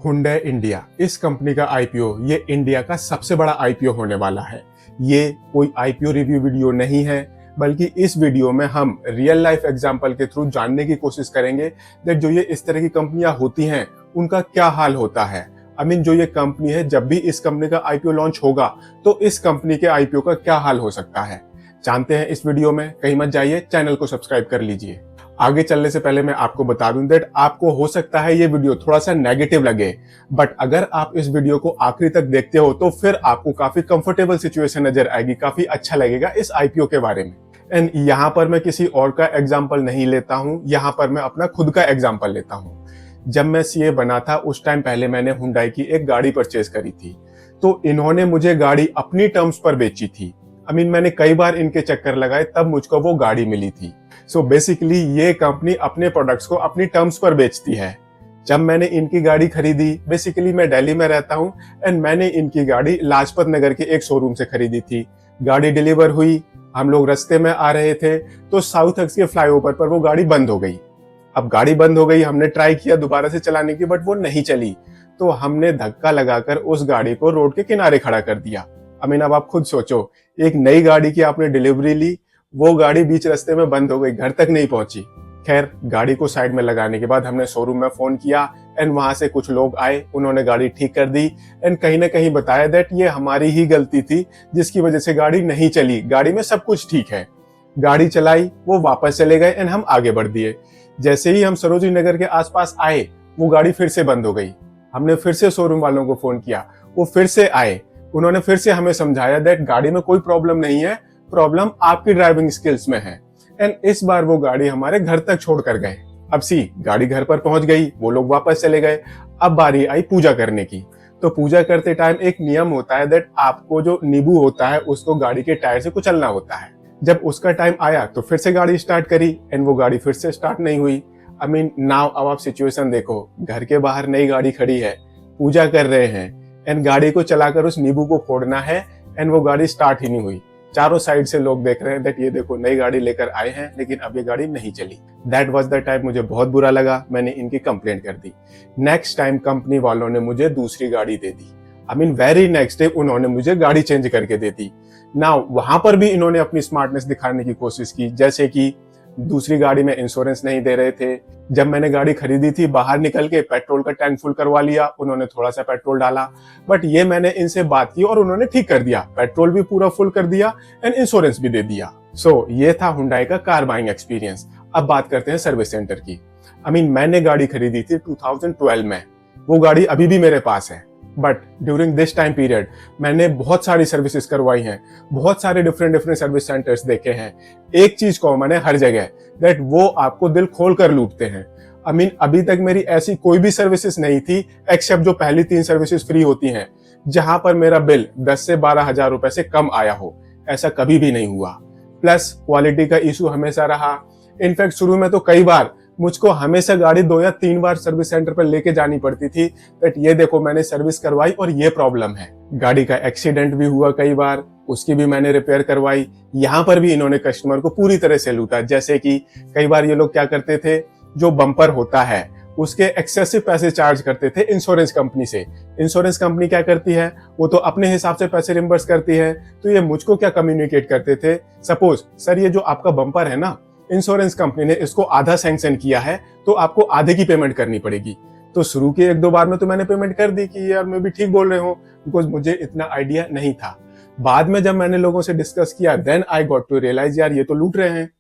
Hyundai India, इस company का IPO ये इंडिया का सबसे बड़ा आईपीओ होने वाला है। ये कोई आईपीओ रिव्यू वीडियो नहीं है, बल्कि इस वीडियो में हम रियल लाइफ एग्जांपल के थ्रू जानने की कोशिश करेंगे दैट जो ये इस तरह की कंपनियां होती हैं उनका क्या हाल होता है। जो ये कंपनी है, जब भी इस कंपनी का आईपीओ लॉन्च होगा तो इस कंपनी के आईपीओ का क्या हाल हो सकता है, जानते हैं इस वीडियो में। कहीं मत जाइए, चैनल को सब्सक्राइब कर लीजिए। आगे चलने से पहले मैं आपको बता दूं दैट आपको हो सकता है ये वीडियो थोड़ा सा नेगेटिव लगे, बट अगर आप इस वीडियो को आखिरी तक देखते हो तो फिर आपको काफी कंफर्टेबल सिचुएशन नजर आएगी, काफी अच्छा लगेगा इस आईपीओ के बारे में। एंड यहाँ पर मैं किसी और का एग्जाम्पल नहीं लेता हूँ, यहाँ पर मैं अपना खुद का एग्जाम्पल लेता हूँ। जब मैं सीए बना था उस टाइम पहले मैंने हुंडई की एक गाड़ी परचेज करी थी, तो इन्होंने मुझे गाड़ी अपनी टर्म्स पर बेची थी। मैंने कई बार इनके चक्कर लगाए तब मुझको वो गाड़ी मिली थी। सो बेसिकली ये कंपनी अपने प्रोडक्ट्स को अपनी टर्म्स पर बेचती है। जब मैंने इनकी गाड़ी खरीदी, बेसिकली मैं दिल्ली में रहता हूँ एंड मैंने इनकी गाड़ी लाजपत नगर के एक शोरूम से खरीदी थी। गाड़ी डिलीवर हुई, हम लोग रास्ते में आ रहे थे तो साउथ एक्स के फ्लाईओवर पर वो गाड़ी बंद हो गई। अब गाड़ी बंद हो गई, हमने ट्राई किया दोबारा से चलाने की, बट वो नहीं चली। तो हमने धक्का लगाकर उस गाड़ी को रोड के किनारे खड़ा कर दिया। अब आप खुद सोचो, एक नई गाड़ी की आपने डिलीवरी ली, वो गाड़ी बीच रास्ते में बंद हो गई, घर तक नहीं पहुंची। खैर, गाड़ी को साइड में लगाने के बाद हमने शोरूम में फोन किया एंड वहां से कुछ लोग आए, उन्होंने गाड़ी ठीक कर दी एंड कहीं ना कहीं बताया दैट ये हमारी ही गलती थी जिसकी वजह से गाड़ी नहीं चली। गाड़ी में सब कुछ ठीक है। गाड़ी चलाई, वो वापस चले गए एंड हम आगे बढ़ दिए। जैसे ही हम सरोजनी नगर के आसपास आए, वो गाड़ी फिर से बंद हो गई। हमने फिर से शोरूम वालों को फोन किया, वो फिर से आए, उन्होंने फिर से हमें समझाया दैट गाड़ी में कोई प्रॉब्लम नहीं है, प्रॉब्लम आपकी ड्राइविंग स्किल्स में है। एंड इस बार वो गाड़ी हमारे घर तक छोड़ कर गए। अब गाड़ी घर पर पहुंच गई, वो लोग वापस चले गए। अब बारी आई पूजा करने की। तो पूजा करते टाइम एक नियम होता है दैट आपको जो नींबू होता है उसको गाड़ी के टायर से कुचलना होता है। जब उसका टाइम आया तो फिर से गाड़ी स्टार्ट करी एंड वो गाड़ी फिर से स्टार्ट नहीं हुई। नाउ अब आप सिचुएशन देखो, घर के बाहर नई गाड़ी खड़ी है, पूजा कर रहे हैं एंड गाड़ी को चलाकर उस नींबू को फोड़ना है एंड वो गाड़ी स्टार्ट ही नहीं हुई। चारों साइड से लोग देख रहे हैं दैट ये देखो नई गाड़ी लेकर आए हैं लेकिन अब ये गाड़ी नहीं चली। दैट वाज द टाइम मुझे बहुत बुरा लगा, मैंने इनकी कंप्लेंट कर दी। नेक्स्ट टाइम कंपनी वालों ने मुझे दूसरी गाड़ी दे दी। वेरी नेक्स्ट डे उन्होंने मुझे गाड़ी चेंज करके दे दी। नाउ वहां पर भी इन्होंने अपनी स्मार्टनेस दिखाने की कोशिश की, जैसे कि दूसरी गाड़ी में इंश्योरेंस नहीं दे रहे थे। जब मैंने गाड़ी खरीदी थी, बाहर निकल के पेट्रोल का टैंक फुल करवा लिया, उन्होंने थोड़ा सा पेट्रोल डाला, बट ये मैंने इनसे बात की और उन्होंने ठीक कर दिया, पेट्रोल भी पूरा फुल कर दिया एंड इंश्योरेंस भी दे दिया। सो ये था हुंडई का कार बाइंग एक्सपीरियंस। अब बात करते हैं सर्विस सेंटर की। मैंने गाड़ी खरीदी थी 2012 में, वो गाड़ी अभी भी मेरे पास है, but during this time period मैंने बहुत सारी सर्विसेज करवाई हैं, बहुत सारे डिफरेंट सर्विस सेंटर्स देखे हैं। एक चीज कॉमन है हर जगह, दैट वो आपको दिल खोल कर लूटते हैं। अभी तक मेरी ऐसी कोई भी सर्विसेज नहीं थी एक्सेप्ट जो पहली 3 सर्विसेज फ्री होती हैं, जहां पर मेरा बिल 10 से 12 हजार रुपए से कम आया हो। ऐसा कभी भी नहीं हुआ। प्लस क्वालिटी का इशू हमेशा रहा। इनफैक्ट शुरू में तो कई बार मुझको हमेशा गाड़ी 2 या 3 बार सर्विस सेंटर पर लेके जानी पड़ती थी दैट ये देखो मैंने सर्विस करवाई और ये प्रॉब्लम है। गाड़ी का एक्सीडेंट भी हुआ कई बार, उसकी भी मैंने रिपेयर करवाई। यहाँ पर भी इन्होंने कस्टमर को पूरी तरह से लूटा। जैसे कि कई बार ये लोग क्या करते थे, जो बम्पर होता है उसके एक्सेसिव पैसे चार्ज करते थे इंश्योरेंस कंपनी से। इंश्योरेंस कंपनी क्या करती है, वो तो अपने हिसाब से पैसे रिम्बर्स करती है। तो ये मुझको क्या कम्युनिकेट करते थे, सपोज सर ये जो आपका बम्पर है ना, इंश्योरेंस कंपनी ने इसको आधा सैंक्शन किया है तो आपको आधे की पेमेंट करनी पड़ेगी। तो शुरू के 1-2 बार में तो मैंने पेमेंट कर दी कि यार मैं भी ठीक बोल रहे हो, बिकॉज मुझे इतना आइडिया नहीं था। बाद में जब मैंने लोगों से डिस्कस किया, then I got to realise यार ये तो लूट रहे हैं।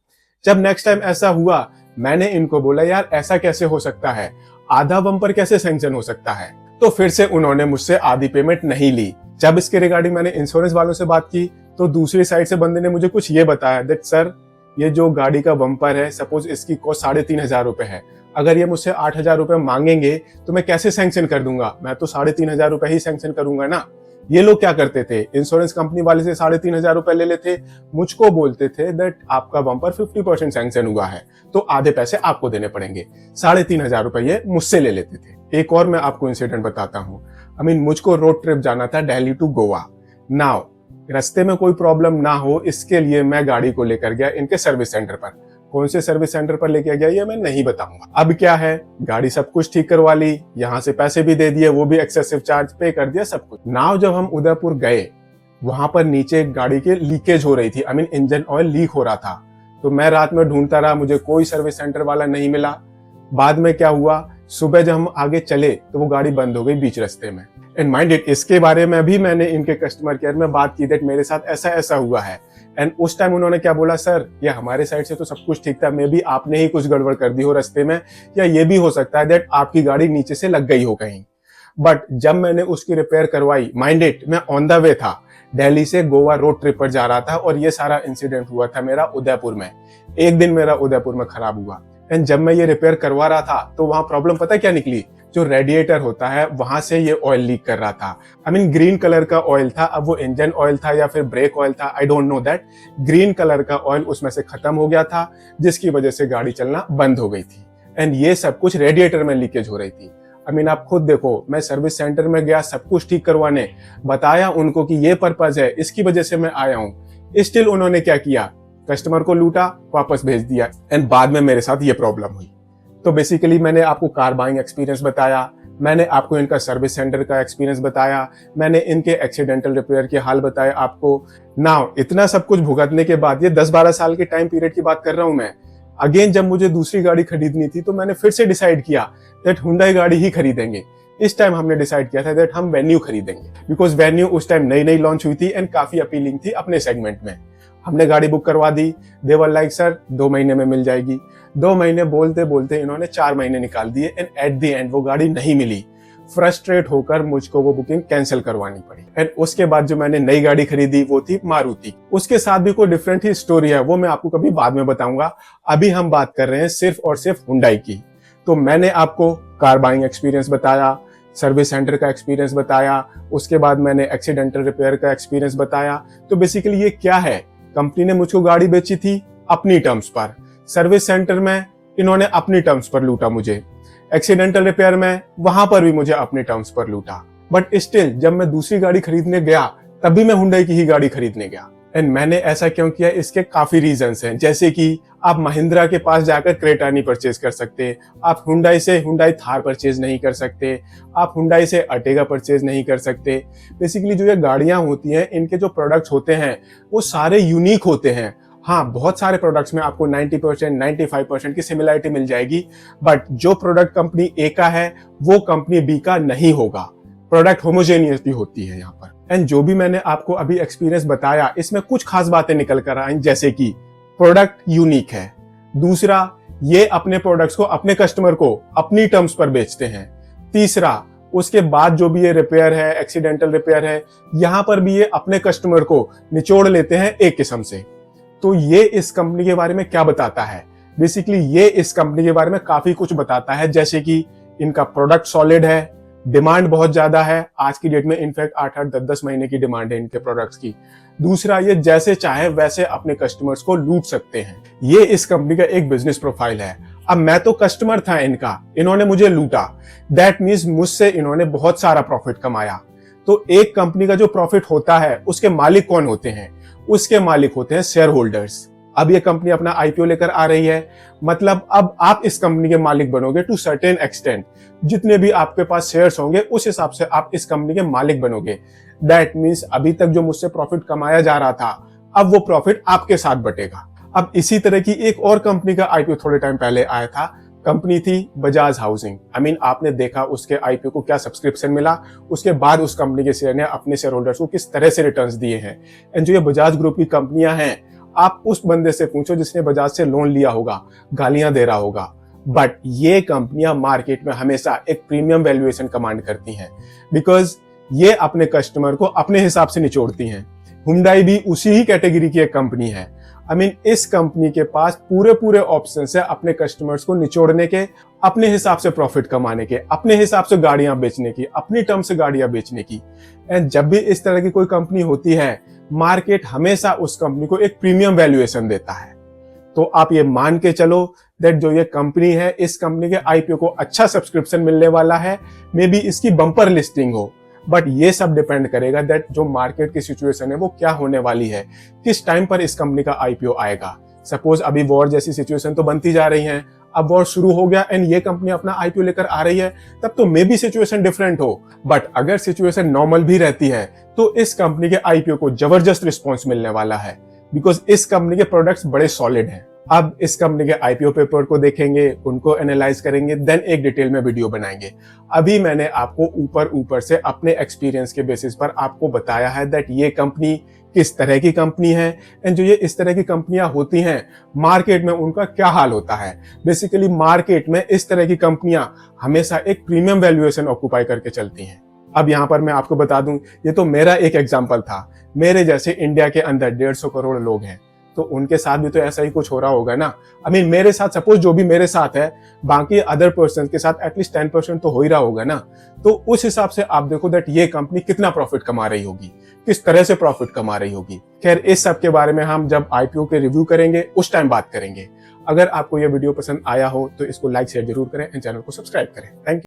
जब नेक्स्ट टाइम ऐसा हुआ, मैंने इनको बोला यार ऐसा कैसे हो सकता है, आधा बम्पर कैसे सैंक्शन हो सकता है। तो फिर से उन्होंने मुझसे आधी पेमेंट नहीं ली। जब इसके रिगार्डिंग मैंने इंश्योरेंस वालों से बात की तो दूसरी साइड से बंदे ने मुझे कुछ ये बताया दैट सर ये जो गाड़ी का बम्पर है, सपोज इसकी कॉस्ट 3,500 रुपए है, अगर ये मुझसे 8,000 रुपए मांगेंगे तो मैं कैसे सैंक्शन कर दूंगा, मैं तो 3,500 रुपए ही सैंक्शन करूंगा ना। ये लोग क्या करते थे, इंश्योरेंस कंपनी वाले से 3,500 रुपए ले लेते, मुझको बोलते थे दैट आपका बम्पर 50% सैंक्शन हुआ है तो आधे पैसे आपको देने पड़ेंगे। 3,500 रुपए ये मुझसे ले लेते थे। एक और मैं आपको इंसिडेंट बताता हूँ। मुझको रोड ट्रिप जाना था दिल्ली टू गोवा। नाउ रास्ते में कोई प्रॉब्लम ना हो इसके लिए मैं गाड़ी को लेकर गया इनके सर्विस सेंटर पर। कौन से सर्विस सेंटर पर लेके गया ये मैं नहीं बताऊंगा। अब क्या है, गाड़ी सब कुछ ठीक करवा ली, यहाँ से पैसे भी दे दिए, वो भी एक्सेसिव चार्ज पे कर दिया, सब कुछ। नाउ जब हम उदयपुर गए, वहां पर नीचे गाड़ी के लीकेज हो रही थी, I mean engine oil leak हो रहा था। तो मैं रात में ढूंढता रहा, मुझे कोई सर्विस सेंटर वाला नहीं मिला। बाद में क्या हुआ, सुबह जब हम आगे चले तो वो गाड़ी बंद हो गई बीच रास्ते में। एंड माइंड इट, इसके बारे में भी मैंने इनके कस्टमर केयर में बात की दैट मेरे साथ ऐसा ऐसा हुआ है। एंड उस टाइम उन्होंने क्या बोला, सर ये हमारे साइड से तो सब कुछ ठीक था, मे बी आपने ही कुछ गड़बड़ कर दी हो रास्ते में, या ये भी हो सकता है दैट आपकी गाड़ी नीचे से लग गई हो कहीं। बट जब मैंने उसकी रिपेयर करवाई, माइंड इट मैं ऑन द वे था, दिल्ली से गोवा रोड ट्रिप पर जा रहा था और ये सारा इंसिडेंट हुआ था मेरा उदयपुर में। एक दिन मेरा उदयपुर में खराब हुआ। एंड जब मैं ये रिपेयर करवा रहा था तो वहां प्रॉब्लम पता क्या निकली, जो रेडिएटर होता है वहां से ये ऑयल लीक कर रहा था। आई मीन ग्रीन कलर का ऑयल था, अब वो इंजन ऑयल था या फिर ब्रेक ऑयल था, I don't know that. Green colour का ऑयल उसमें से खत्म हो गया था, जिसकी वजह से गाड़ी चलना बंद हो गई थी। एंड ये सब कुछ रेडिएटर में लीकेज हो रही थी। आई मीन आप खुद देखो, मैं सर्विस सेंटर में गया सब कुछ ठीक करवाने, बताया उनको कि ये पर्पज है, इसकी वजह से मैं आया हूँ। स्टिल उन्होंने क्या किया, कस्टमर को लूटा, वापस भेज दिया। एंड बाद में मेरे साथ ये प्रॉब्लम हुई। तो बेसिकली मैंने आपको कार बाइंग एक्सपीरियंस बताया, मैंने आपको इनका सर्विस सेंटर का एक्सपीरियंस बताया, मैंने इनके एक्सीडेंटल रिपेयर के हाल बताए आपको। नाउ इतना सब कुछ भुगतने के बाद, ये 10-12 साल के टाइम पीरियड की बात कर रहा हूं मैं, अगेन जब मुझे दूसरी गाड़ी खरीदनी थी तो मैंने फिर से डिसाइड किया दैट हुंडई गाड़ी ही खरीदेंगे। इस टाइम हमने डिसाइड किया था दैट हम वेन्यू खरीदेंगे, बिकॉज वेन्यू उस टाइम नई नई लॉन्च हुई थी एंड काफी अपीलिंग थी अपने सेगमेंट में। हमने गाड़ी बुक करवा दी, दे वर लाइक सर 2 महीने में मिल जाएगी। 2 महीने बोलते बोलते इन्होंने 4 महीने निकाल दिए एंड एट द एंड वो गाड़ी नहीं मिली। फ्रस्ट्रेट होकर मुझको वो बुकिंग कैंसिल करवानी पड़ी। एंड उसके बाद जो मैंने नई गाड़ी खरीदी वो थी मारुति। उसके साथ भी कोई डिफरेंट ही स्टोरी है, वो मैं आपको कभी बाद में बताऊंगा। अभी हम बात कर रहे हैं सिर्फ और सिर्फ हुंडई की। तो मैंने आपको कार बाइंग एक्सपीरियंस बताया, सर्विस सेंटर का एक्सपीरियंस बताया, उसके बाद मैंने एक्सीडेंटल रिपेयर का एक्सपीरियंस बताया। तो बेसिकली ये क्या है, कंपनी ने मुझको गाड़ी बेची थी अपनी टर्म्स पर, सर्विस सेंटर में इन्होंने अपनी टर्म्स पर लूटा मुझे, एक्सीडेंटल रिपेयर में वहां पर भी मुझे अपनी टर्म्स पर लूटा। बट स्टिल जब मैं दूसरी गाड़ी खरीदने गया तभी मैं हुंडई की ही गाड़ी खरीदने गया। एंड मैंने ऐसा क्यों किया, इसके काफी रीजंस हैं। जैसे कि आप महिंद्रा के पास जाकर क्रेटा नहीं परचेज कर सकते, आप हुंडई से हुंडई थार परचेज नहीं कर सकते, आप हुंडई से अर्टिगा परचेज नहीं कर सकते। बेसिकली जो ये गाड़ियां होती हैं, इनके जो प्रोडक्ट्स होते हैं वो सारे यूनिक होते हैं। हाँ, बहुत सारे प्रोडक्ट्स में आपको 90%, 95% की सिमिलरिटी मिल जाएगी, बट जो प्रोडक्ट कंपनी ए का है वो कंपनी बी का नहीं होगा। प्रोडक्ट होमोजेनियस भी होती है यहाँ पर। एंड जो भी मैंने आपको अभी एक्सपीरियंस बताया, इसमें कुछ खास बातें निकल कर आई, जैसे कि प्रोडक्ट यूनिक है, दूसरा ये अपने प्रोडक्ट्स को अपने कस्टमर को अपनी टर्म्स पर बेचते हैं, तीसरा उसके बाद जो भी ये रिपेयर है, एक्सीडेंटल रिपेयर है, यहाँ पर भी ये अपने कस्टमर को निचोड़ लेते हैं एक किस्म से। तो ये इस कंपनी के बारे में क्या बताता है, बेसिकली ये इस कंपनी के बारे में काफी कुछ बताता है। जैसे कि इनका प्रोडक्ट सॉलिड है, डिमांड बहुत ज्यादा है, आज की डेट में इनफैक्ट 8-8, 10-10 महीने की डिमांड है इनके प्रोडक्ट्स की। दूसरा, ये जैसे चाहे वैसे अपने कस्टमर्स को लूट सकते हैं। ये इस कंपनी का एक बिजनेस प्रोफाइल है। अब मैं तो कस्टमर था इनका, इन्होंने मुझे लूटा, दैट मीन्स मुझसे इन्होंने बहुत सारा प्रॉफिट कमाया। तो एक कंपनी का जो प्रॉफिट होता है उसके मालिक कौन होते हैं, उसके मालिक होते हैं शेयर होल्डर्स। अब ये कंपनी अपना आईपीओ लेकर आ रही है, मतलब अब आप इस कंपनी के मालिक बनोगे टू सर्टेन एक्सटेंट। जितने भी आपके पास शेयर्स होंगे उस हिसाब से आप इस कंपनी के मालिक बनोगे। दैट मीन्स अभी तक जो मुझसे प्रॉफिट कमाया जा रहा था, अब वो प्रॉफिट आपके साथ बटेगा। अब इसी तरह की एक और कंपनी का आईपीओ थोड़े टाइम पहले आया था, कंपनी थी बजाज हाउसिंग। आई मीन आपने देखा उसके आईपीओ को क्या सब्सक्रिप्शन मिला, उसके बाद उस कंपनी के शेयर ने अपने शेयर होल्डर्स को किस तरह से रिटर्न्स दिए हैं। एंड जो ये बजाज ग्रुप की कंपनियां हैं, आप उस बंदे से पूछो जिसने बजाज से लोन लिया होगा, गालियां दे रहा होगा, बट ये कंपनियां मार्केट में हमेशा एक प्रीमियम वैल्यूएशन कमांड करती हैं, बिकॉज ये अपने कस्टमर को अपने हिसाब से निचोड़ती हैं। हुंडई भी उसी ही कैटेगरी की एक कंपनी है। आई मीन इस कंपनी के पास पूरे ऑप्शन है अपने कस्टमर्स को निचोड़ने के, अपने हिसाब से प्रॉफिट कमाने के, अपने हिसाब से गाड़ियां बेचने की, अपनी टर्म से गाड़ियां बेचने की। एंड जब भी इस तरह की कोई कंपनी होती है, मार्केट हमेशा उस कंपनी को एक प्रीमियम वैल्यूएशन देता है। तो आप ये मान के चलो दैट जो ये कंपनी है, इस कंपनी के आईपीओ को अच्छा सब्सक्रिप्शन मिलने वाला है, मे बी इसकी बम्पर लिस्टिंग हो, बट ये सब डिपेंड करेगा दैट जो मार्केट की सिचुएशन है वो क्या होने वाली है, किस टाइम पर इस कंपनी का आईपीओ आएगा। सपोज अभी वॉर जैसी सिचुएशन तो बनती जा रही है, अब वॉर शुरू हो गया एंड ये कंपनी अपना आईपीओ लेकर आ रही है, तब तो मे बी सिचुएशन डिफरेंट हो। बट अगर सिचुएशन नॉर्मल भी रहती है तो इस कंपनी के आईपीओ को जबरदस्त रिस्पॉन्स मिलने वाला है, बिकॉज इस कंपनी के प्रोडक्ट्स बड़े सॉलिड हैं। अब इस कंपनी के आईपीओ पेपर को देखेंगे, उनको एनालाइज करेंगे, देन एक डिटेल में वीडियो बनाएंगे। अभी मैंने आपको ऊपर से अपने एक्सपीरियंस के बेसिस पर आपको बताया है दैट ये कंपनी किस तरह की कंपनी है एंड जो ये इस तरह की कंपनियां होती हैं मार्केट में उनका क्या हाल होता है। बेसिकली मार्केट में इस तरह की कंपनियां हमेशा एक प्रीमियम वैल्यूएशन ऑक्यूपाई करके चलती हैं। अब यहाँ पर मैं आपको बता दूं, ये तो मेरा एक एग्जांपल था। मेरे जैसे इंडिया के अंदर 150 करोड़ लोग हैं, तो उनके साथ भी तो ऐसा ही कुछ हो रहा होगा ना। आई मीन मेरे साथ, सपोज जो भी मेरे साथ है, बाकी अदर पर्सन के साथ एटलीस्ट 10% तो हो ही रहा होगा ना। तो उस हिसाब से आप देखो दैट ये कंपनी कितना प्रॉफिट कमा रही होगी, किस तरह से प्रॉफिट कमा रही होगी। खैर, इस सब के बारे में हम जब आईपीओ के रिव्यू करेंगे उस टाइम बात करेंगे। अगर आपको यह वीडियो पसंद आया हो तो इसको लाइक शेयर जरूर करें एंड चैनल को सब्सक्राइब करें। Thank you.